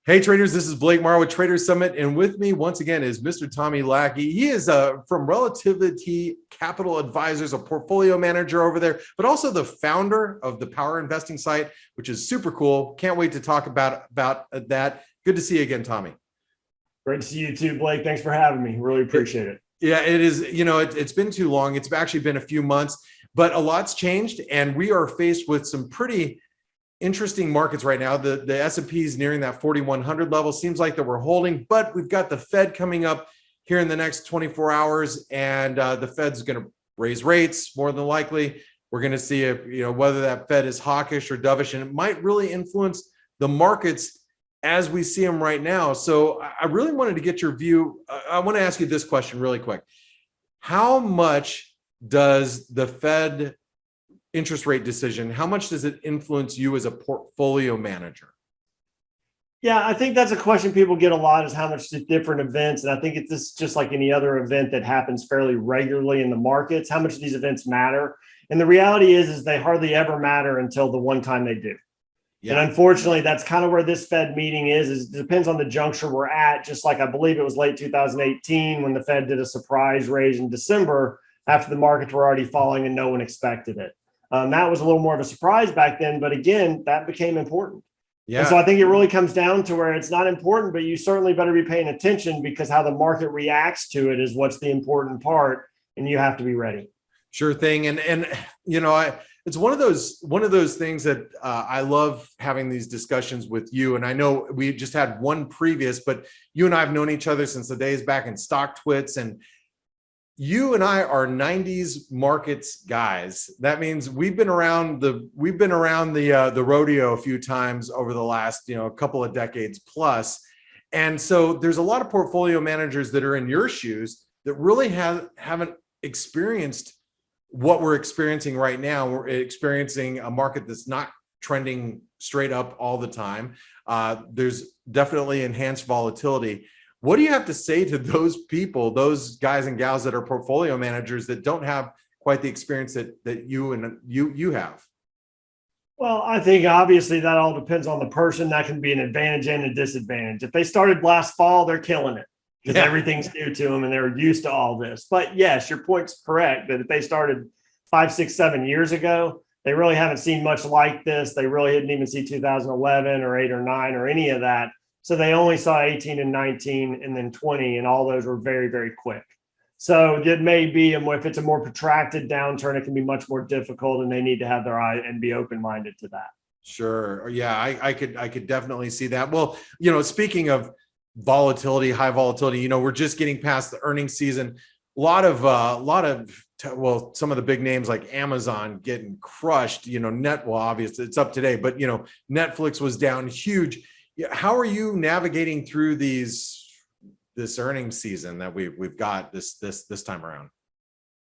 Hey traders, this is Blake Morrow with Traders Summit, and with me once again is Mr. Tommy Lackey. He is from Relativity Capital Advisors, a portfolio manager over there, but also the founder of the power investing site, which is super cool. Can't wait to talk about that. Good to see you again, Tommy. Great to see you too, Blake. Thanks for having me. Really appreciate it. Yeah, it is. It's been too long. It's actually been a few months, but a lot's changed, and we are faced with some pretty interesting markets right now. The S&P is nearing that 4,100 level. Seems like that we're holding, but we've got the Fed coming up here in the next 24 hours, and the Fed's going to raise rates more than likely. We're going to see if whether that Fed is hawkish or dovish, and it might really influence the markets as we see them right now. So I really wanted to get your view. I want to ask you this question really quick. How much does the Fed interest rate decision, how much does it influence you as a portfolio manager? Yeah, I think that's a question people get a lot, is how much do different events, and I think it's just like any other event that happens fairly regularly in the markets, how much these events matter. And the reality is they hardly ever matter until the one time they do. Yeah. And unfortunately, that's kind of where this Fed meeting is it depends on the juncture we're at, just like I believe it was late 2018 when the Fed did a surprise raise in December after the markets were already falling and no one expected it. That was a little more of a surprise back then, but again, that became important. Yeah. And so I think it really comes down to where it's not important, but you certainly better be paying attention, because how the market reacts to it is what's the important part, and you have to be ready. Sure thing. And it's one of those things that I love having these discussions with you. And I know we just had one previous, but you and I have known each other since the days back in Stock Twits, and you and I are 90s markets guys. That means we've been around the rodeo a few times over the last couple of decades plus. And so there's a lot of portfolio managers that are in your shoes that really haven't experienced what we're experiencing right now. We're experiencing a market that's not trending straight up all the time. There's definitely enhanced volatility. What do you have to say to those people, those guys and gals that are portfolio managers that don't have quite the experience that you have? Well, I think obviously that all depends on the person. That can be an advantage and a disadvantage. If they started last fall, they're killing it because everything's new to them and they're used to all this. But yes, your point's correct that if they started 5, 6, 7 years ago, they really haven't seen much like this. They really didn't even see 2011 or 8 or 9 or any of that. So they only saw 18 and 19 and then 20, and all those were very, very quick. So it may be, if it's a more protracted downturn, it can be much more difficult, and they need to have their eye and be open-minded to that. Sure. Yeah, I could definitely see that. Well, speaking of volatility, high volatility, we're just getting past the earnings season. Some of the big names like Amazon getting crushed, obviously it's up today, but Netflix was down huge. How are you navigating through this earnings season that we've got this time around?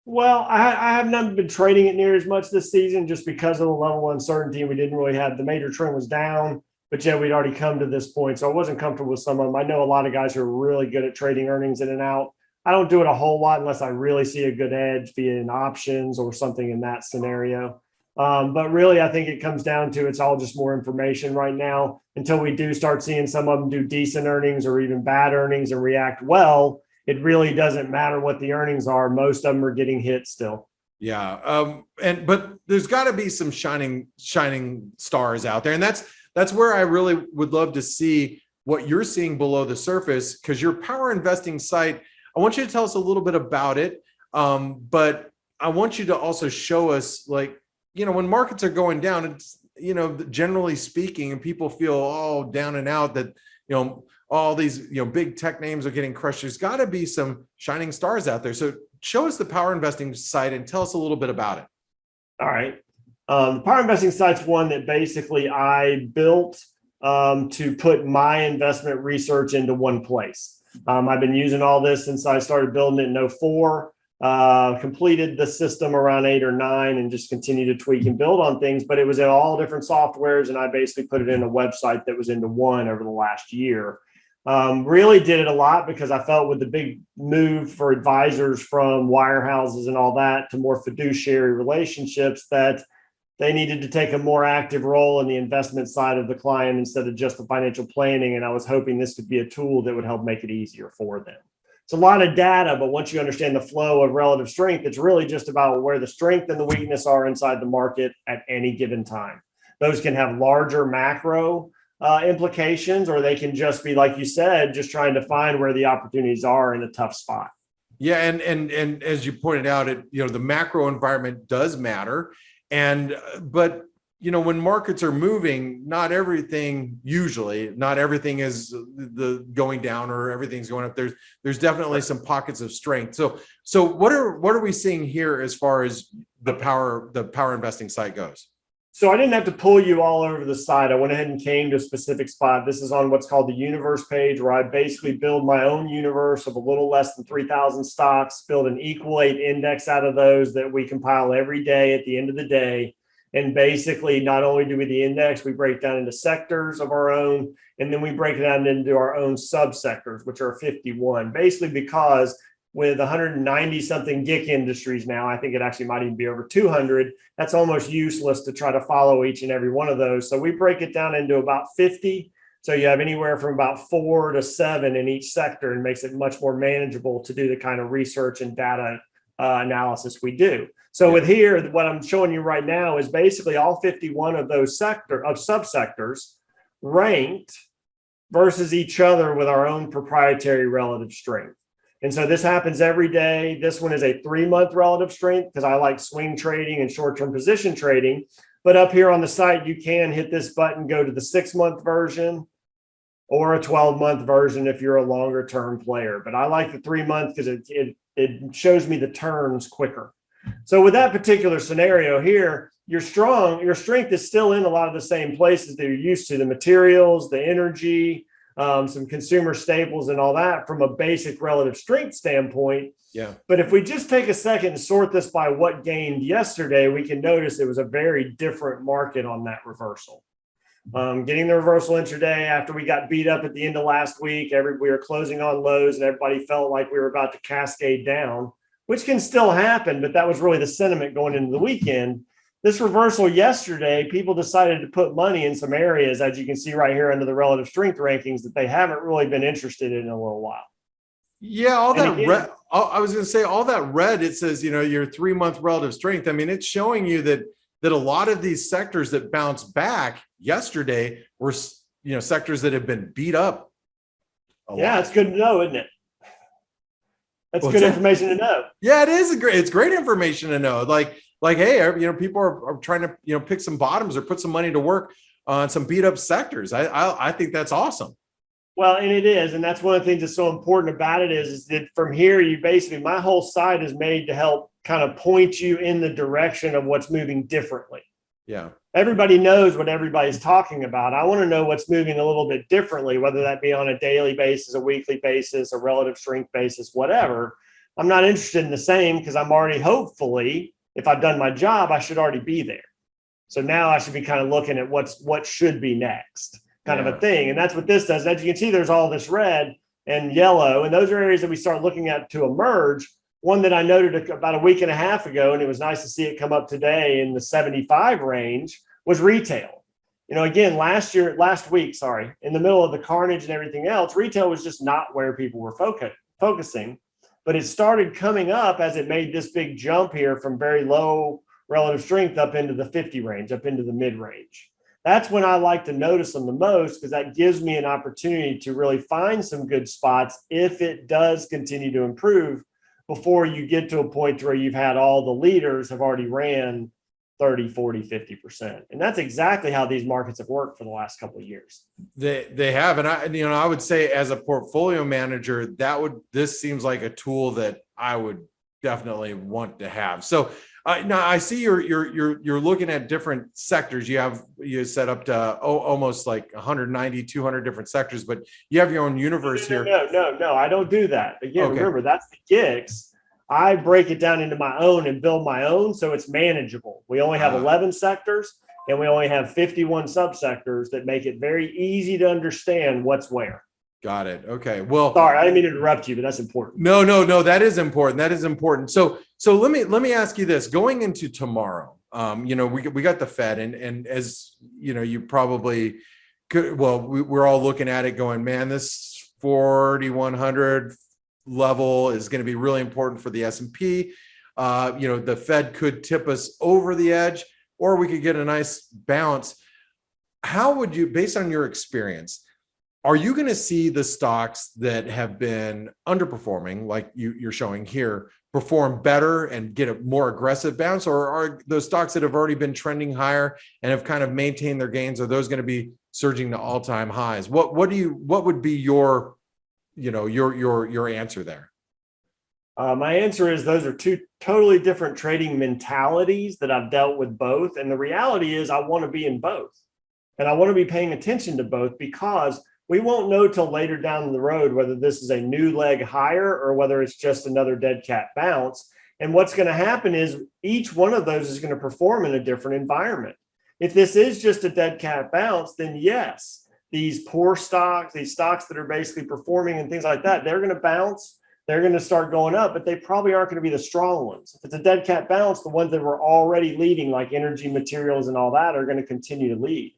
Well, I have not been trading it near as much this season just because of the level of uncertainty. We didn't really have, the major trend was down, but we'd already come to this point. So I wasn't comfortable with some of them. I know a lot of guys who are really good at trading earnings in and out. I don't do it a whole lot unless I really see a good edge, be it in options or something in that scenario. But really, I think it comes down to it's all just more information right now until we do start seeing some of them do decent earnings or even bad earnings and react well. It really doesn't matter what the earnings are. Most of them are getting hit still. Yeah. But there's got to be some shining stars out there. And that's where I really would love to see what you're seeing below the surface, because your power investing site, I want you to tell us a little bit about it. But I want you to also show us, when markets are going down, it's, generally speaking, and people feel all down and out that, all these, big tech names are getting crushed. There's got to be some shining stars out there. So show us the power investing site and tell us a little bit about it. All right. The power investing site's one that basically I built to put my investment research into one place. I've been using all this since I started building it in 2004. Completed the system around 8 or 9 and just continue to tweak and build on things, but it was in all different softwares, and I basically put it in a website that was into one over the last year. Really did it a lot because I felt with the big move for advisors from wirehouses and all that to more fiduciary relationships that they needed to take a more active role in the investment side of the client instead of just the financial planning. And I was hoping this could be a tool that would help make it easier for them. It's a lot of data, but once you understand the flow of relative strength, it's really just about where the strength and the weakness are inside the market at any given time. Those can have larger macro implications, or they can just be, like you said, just trying to find where the opportunities are in a tough spot. Yeah, and as you pointed out, the macro environment does matter, but when markets are moving, not everything is the going down or everything's going up. There's definitely some pockets of strength. So what are we seeing here as far as the power investing site goes? So I didn't have to pull you all over the site. I went ahead and came to a specific spot. This is on what's called the universe page, where I basically build my own universe of a little less than 3,000 stocks, build an equal weight index out of those that we compile every day at the end of the day. And basically, not only do we the index, we break down into sectors of our own, and then we break it down into our own subsectors, which are 51, basically because with 190 something GIC industries now, I think it actually might even be over 200. That's almost useless to try to follow each and every one of those. So we break it down into about 50. So you have anywhere from about 4 to 7 in each sector, and makes it much more manageable to do the kind of research and data analysis we do. So with here, what I'm showing you right now is basically all 51 of those subsectors ranked versus each other with our own proprietary relative strength. And so this happens every day. This one is a 3-month relative strength because I like swing trading and short-term position trading. But up here on the site, you can hit this button, go to the 6-month version or a 12-month version if you're a longer-term player. But I like the 3-month because it shows me the turns quicker. So with that particular scenario here, your strength is still in a lot of the same places that you're used to: the materials, the energy, some consumer staples and all that from a basic relative strength standpoint. Yeah. But if we just take a second and sort this by what gained yesterday, we can notice it was a very different market on that reversal. Getting the reversal intraday after we got beat up at the end of last week, we were closing on lows and everybody felt like we were about to cascade down, which can still happen, but that was really the sentiment going into the weekend. This reversal yesterday, people decided to put money in some areas, as you can see right here under the relative strength rankings, that they haven't really been interested in a little while. Yeah, all that red. I was going to say all that red. It says your 3-month relative strength. I mean, it's showing you that a lot of these sectors that bounced back yesterday were sectors that have been beat up. Yeah, it's good to know, isn't it? That's good information to know. Yeah, it is it's great information to know. Like, hey, people are trying to, pick some bottoms or put some money to work on some beat up sectors. I think that's awesome. Well, and it is. And that's one of the things that's so important about it is that from here, my whole site is made to help kind of point you in the direction of what's moving differently. Yeah. Everybody knows what everybody's talking about. I want to know what's moving a little bit differently, whether that be on a daily basis, a weekly basis, a relative strength basis, whatever. I'm not interested in the same because I'm already, hopefully, if I've done my job, I should already be there. So now I should be kind of looking at what should be next kind of a thing. And that's what this does. As you can see, there's all this red and yellow, and those are areas that we start looking at to emerge. One that I noted about a week and a half ago, and it was nice to see it come up today in the 75 range, was retail. Again, last week, in the middle of the carnage and everything else, retail was just not where people were focusing. But it started coming up as it made this big jump here from very low relative strength up into the 50 range, up into the mid range. That's when I like to notice them the most, because that gives me an opportunity to really find some good spots if it does continue to improve before you get to a point where you've had all the leaders have already ran 30, 40, 50%. And that's exactly how these markets have worked for the last couple of years. They have. And I would say as a portfolio manager, this seems like a tool that I would definitely want to have. So now I see you're looking at different sectors. You set up to almost like 190, 200 different sectors, but you have your own universe here. No, I don't do that. Again, Remember, that's the GICs. I break it down into my own and build my own, so it's manageable. We only have 11 sectors, and we only have 51 subsectors that make it very easy to understand what's where. Got it. Okay. Well, sorry, I didn't mean to interrupt you, but that's important. No. That is important. So let me ask you this: going into tomorrow, we got the Fed, and as you probably could. Well, we're all looking at it, going, man, this 4,100 level is going to be really important for the S&P. The Fed could tip us over the edge, or we could get a nice bounce. How would you, based on your experience, are you going to see the stocks that have been underperforming, like you're showing here, perform better and get a more aggressive bounce? Or are those stocks that have already been trending higher and have kind of maintained their gains, are those going to be surging to all-time highs? What would be your answer there? My answer is those are two totally different trading mentalities that I've dealt with both. And the reality is I want to be in both. And I want to be paying attention to both, because we won't know till later down the road whether this is a new leg higher or whether it's just another dead cat bounce. And what's going to happen is each one of those is going to perform in a different environment. If this is just a dead cat bounce, then yes, these poor stocks, these stocks that are basically performing and things like that, they're going to bounce. They're going to start going up, but they probably aren't going to be the strong ones. If it's a dead cat bounce, the ones that were already leading, like energy, materials, and all that, are going to continue to lead.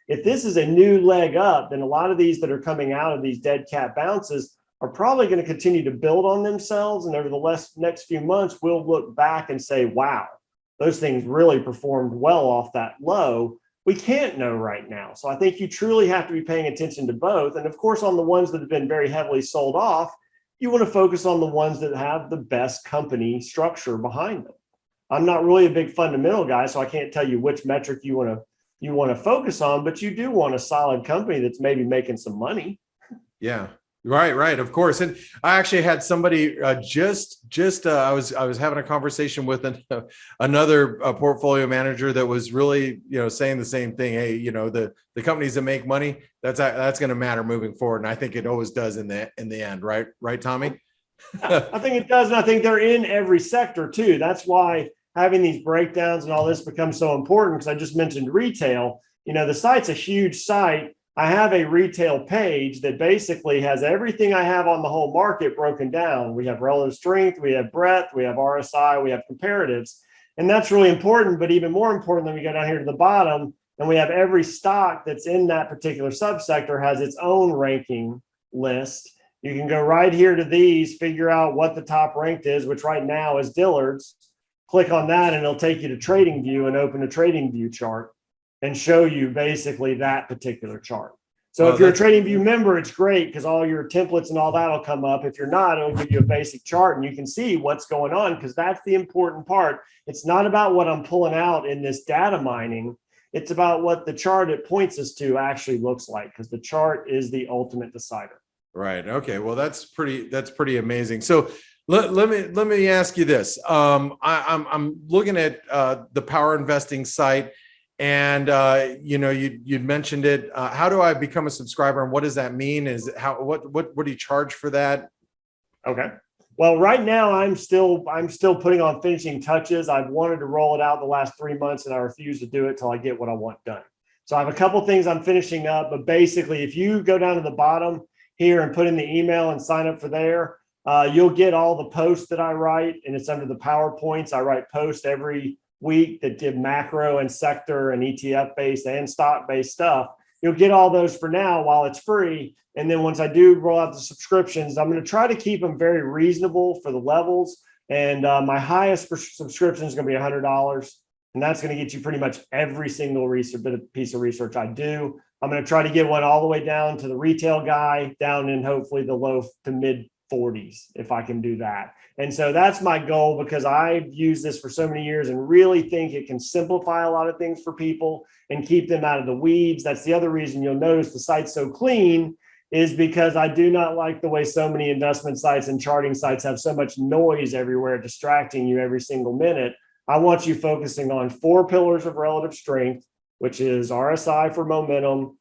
If this is a new leg up, then a lot of these that are coming out of these dead cat bounces are probably going to continue to build on themselves. And over the next few months, we'll look back and say, wow, those things really performed well off that low. We can't know right now. So I think you truly have to be paying attention to both. And of course, on the ones that have been very heavily sold off, you want to focus on the ones that have the best company structure behind them. I'm not really a big fundamental guy, so I can't tell you which metric you want to focus on, but you do want a solid company that's maybe making some money. Yeah, right. Of course. And I actually had somebody I was having a conversation with another portfolio manager that was really, saying the same thing. Hey, the companies that make money, that's going to matter moving forward. And I think it always does in the end. Right, Tommy? I think it does. And I think they're in every sector too. That's why having these breakdowns and all this becomes so important, because I just mentioned retail. The site's a huge site. I have a retail page that basically has everything I have on the whole market broken down. We have relative strength, we have breadth, we have RSI, we have comparatives. And that's really important. But even more important, then we go down here to the bottom and we have every stock that's in that particular subsector has its own ranking list. You can go right here to these, figure out what the top ranked is, which right now is Dillard's. Click on that and it'll take you to TradingView and open a TradingView chart and show you basically that particular chart. So if you're a TradingView member, it's great because all your templates and all that will come up. If you're not, it'll give you a basic chart and you can see what's going on, because that's the important part. It's not about what I'm pulling out in this data mining. It's about what the chart it points us to actually looks like, because the chart is the ultimate decider. Right. Okay. Well, that's pretty amazing. So let me ask you this. I'm looking at the power investing site, and you'd mentioned it. How do I become a subscriber, and what does that mean? What do you charge for that? Okay. Well, right now I'm still putting on finishing touches. I've wanted to roll it out the last 3 months, and I refuse to do it till I get what I want done. So I have a couple things I'm finishing up, but basically, if you go down to the bottom here and put in the email and sign up for there, you'll get all the posts that I write, and it's under the PowerPoints. I write posts every week that give macro and sector and ETF-based and stock-based stuff. You'll get all those for now while it's free. And then once I do roll out the subscriptions, I'm going to try to keep them very reasonable for the levels. And my highest subscription is going to be $100. And that's going to get you pretty much every single piece of research I do. I'm going to try to get one all the way down to the retail guy, down in hopefully the low to mid 40s, if I can do that. And so that's my goal, because I've used this for so many years and really think it can simplify a lot of things for people and keep them out of the weeds. That's the other reason you'll notice the site's so clean, is because I do not like the way so many investment sites and charting sites have so much noise everywhere, distracting you every single minute. I want you focusing on 4 pillars of relative strength, which is RSI for momentum,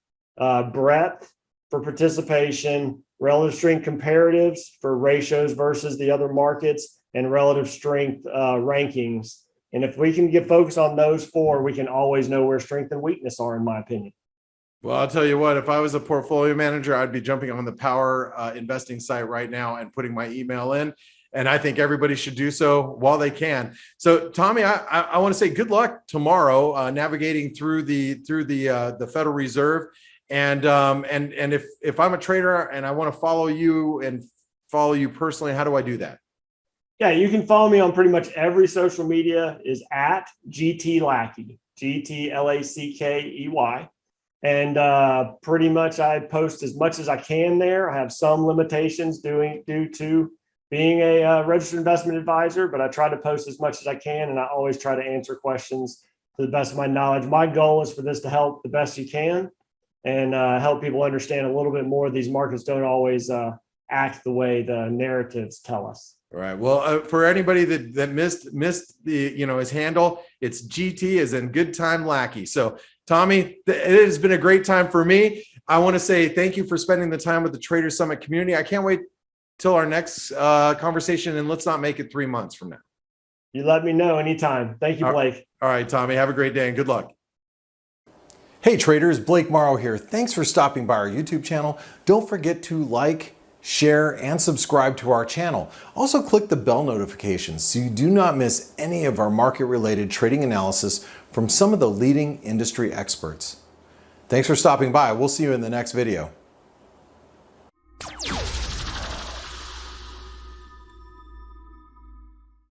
breadth for participation, relative strength comparatives for ratios versus the other markets, and relative strength rankings. And if we can get focused on those 4, we can always know where strength and weakness are, in my opinion. Well, I'll tell you what, if I was a portfolio manager, I'd be jumping on the power investing site right now and putting my email in. And I think everybody should do so while they can. So, Tommy, I want to say good luck tomorrow navigating through the Federal Reserve. And if I'm a trader and I want to follow you and follow you personally, how do I do that? Yeah, you can follow me on pretty much every social media is at GT Lackey, GTLACKEY. And pretty much I post as much as I can there. I have some limitations due to being a registered investment advisor, but I try to post as much as I can, and I always try to answer questions to the best of my knowledge. My goal is for this to help the best you can and help people understand a little bit more. These markets don't always act the way the narratives tell us. All right. Well, for anybody that missed the his handle, it's GT as in good time Lackey. So, Tommy, it has been a great time for me. I want to say thank you for spending the time with the Trader Summit community. I can't wait till our next conversation, and let's not make it 3 months from now. You let me know anytime. Thank you, Blake. All right, Tommy, have a great day and good luck. Hey traders, Blake Morrow here. Thanks for stopping by our YouTube channel. Don't forget to like, share, and subscribe to our channel. Also click the bell notifications so you do not miss any of our market-related trading analysis from some of the leading industry experts. Thanks for stopping by. We'll see you in the next video.